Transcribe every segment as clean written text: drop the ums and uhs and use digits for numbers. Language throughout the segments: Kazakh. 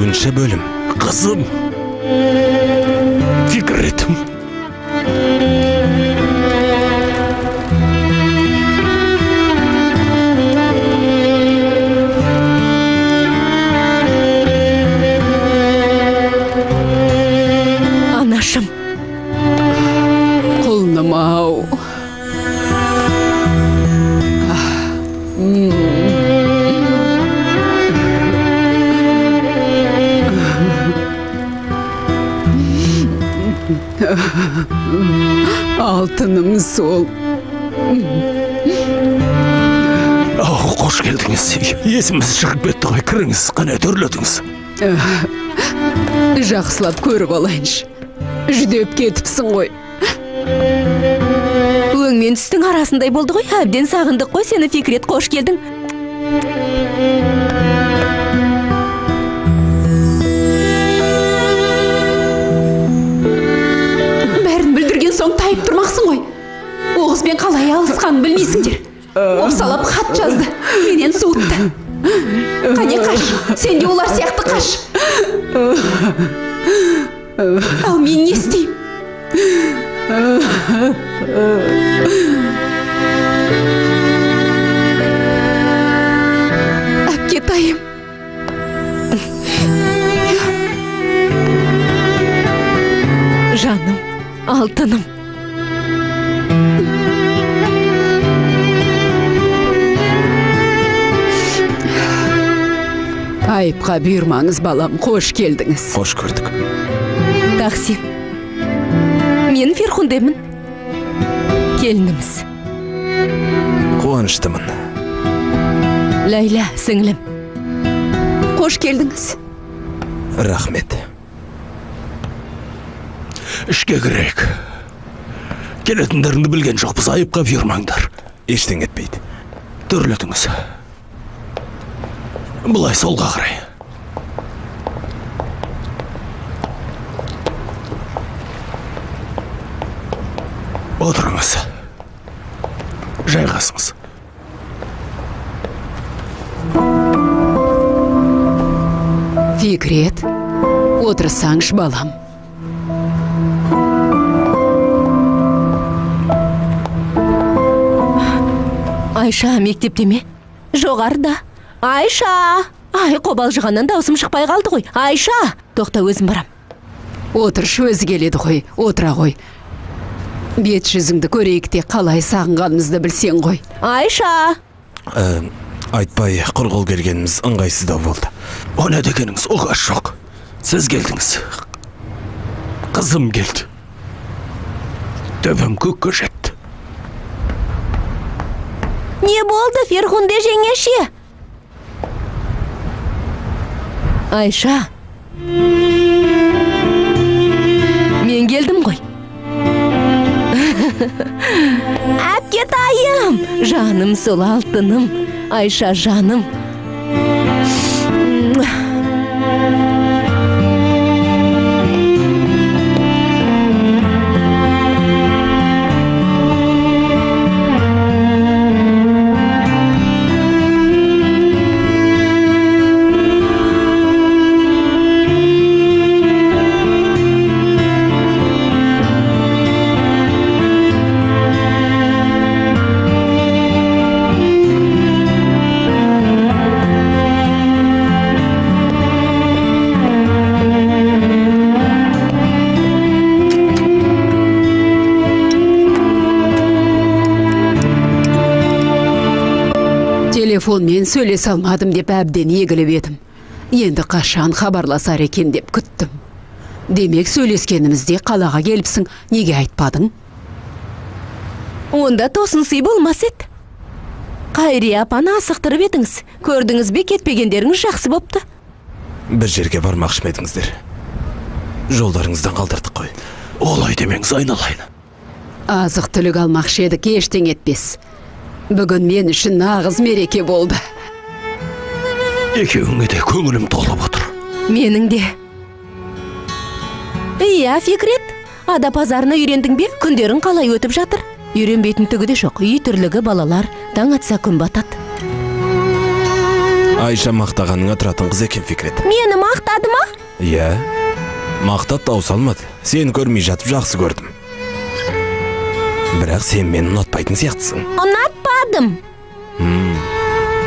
Екінші бөлім. Қызым, Фикретім. Анашым. Құлным-ау. Алтыным сол. Қош келдіңіз. Есіміз шығып кетті ғой, кіріңіз, қане төрлетіңіз. Жақсылап көріп алайыншы. Жүдеп кетіпсің ғой. Өң мен түстің арасындай болды ғой, әбден сағындық қой сені, Фикрет, қош келдің. Бәрін бүлдірген соң тайып тұрмақсың ғой. Оғызбен қалай алысқанын білмейсіңдер. Опсалап хат жазды, менен суытты. Қане қаш, сен де олар сияқты қаш. Ал мен не істеймін? Әпкетайым. Жаным, алтыным. Айыпқа бұйырмаңыз, балам, қош келдіңіз. Қош көрдік. Тақсим. Мен Ферхундемін. Келініміз. Қуаныштымын. Ләйла, сіңлім. Қош келдіңіз. Рахмет. Ішке кірейік. Келетіндеріңді білген жоқпыз, айыпқа бұйырмаңдар. Ештен етпейді. Төрлетіңіз. Бұлай солға қарай. Отырыңыз. Жайғасыңыз. Фикрет, отырсаңшы, балам. Айша мектепте ме? Жоғарда. Айша! Ай, қобалжығаннан даусым шықпай қалды ғой. Айша! Тоқта, өзім барам. Отыршы, өзі келеді ғой, отыра ғой. Бет жүзіңді көрейік те қалай сағынғанымызды білсең ғой. Айша! Айтпай құрғыл келгеніміз ыңғайсыздау болды. О не дегеніңіз, оғаш жоқ. Сіз келдіңіз. Қызым келді. Төбем көкке жетті. Не болды, Ферхунде жеңеше? Айша. Мен келдім ғой. Әпкетайым, жаным сол алтыным. Айша, жаным. Телефонмен сөйлесе алмадым деп әбден егіліп едім. Енді қашан хабарласар екен деп күттім. Демек сөйлескенімізде қалаға келіпсің, неге айтпадың? Онда тосын сый болмас еді. Қайри апаны асықтырып едіңіз. Көрдіңіз бе, кетпегендеріңіз жақсы бопты. Бір жерге бармақшы ма едіңіздер? Жолдарыңыздан қалдырдық қой. Олай демеңіз, айналайын. Азық түлік алмақшы едік, ештең етпес. Бүгін мен үшін нағыз мереке болды. Екеуіңе де көңілім толып отыр. Менің де. Иә, Фикрет, ада пазарына үйрендің бе? Күндерің қалай өтіп жатыр? Үйренбейтін түгі де жоқ. Үй тірлігі, балалар, таң атса күн батады. Айша мақтағаныңа тұратын қыз екен Фикрет. Мені мақтады ма? Иә, мақтап дауыс алмады. Сен көрмей жатып жақсы көрдім. Бірақ сен мені ұнатпайтын сияқтысың. Ұнатпадым.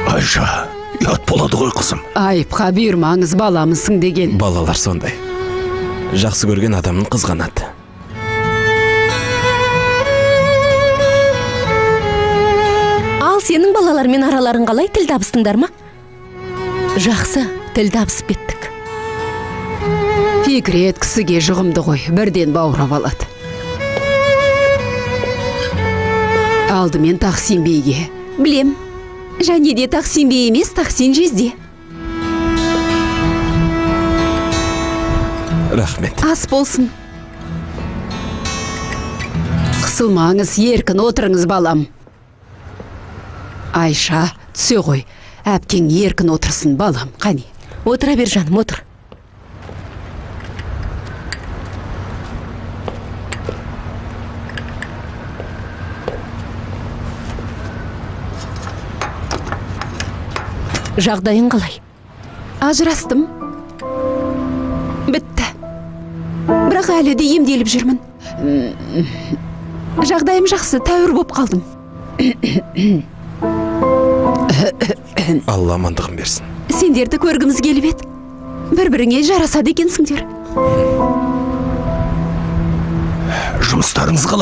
Айша, ұят болады ғой қызым. Айыпқа бұйырмаңыз, баламысың деген. Балалар сондай. Жақсы көрген адамын қызғанады. Ал сенің балалармен араларың қалай, тіл табыстыңдар ма? Жақсы, тіл табысып кеттік. Фикрет кісіге жұғымды ғой, бірден бауырап алады. Алдымен Тақсин бейге. Білем, және де Тақсин бей емес, Тақсин жезде. Рахмет. Ас болсын. Қысылмаңыз, еркін отырыңыз, балам. Айша, түсе ғой. Әпкең еркін отырсын, балам, қане. Отыра бер жаным, отыр. Жағдайың қалай? Ажырастым. Бітті. Бірақ әлі де емделіп жүрмін. Жағдайым жақсы, тәуір боп қалдым. Алла амандығын берсін. Сендерді көргіміз келіп еді. Бір-біріңе жарасады екенсіңдер. Жұмыстарыңыз қалай?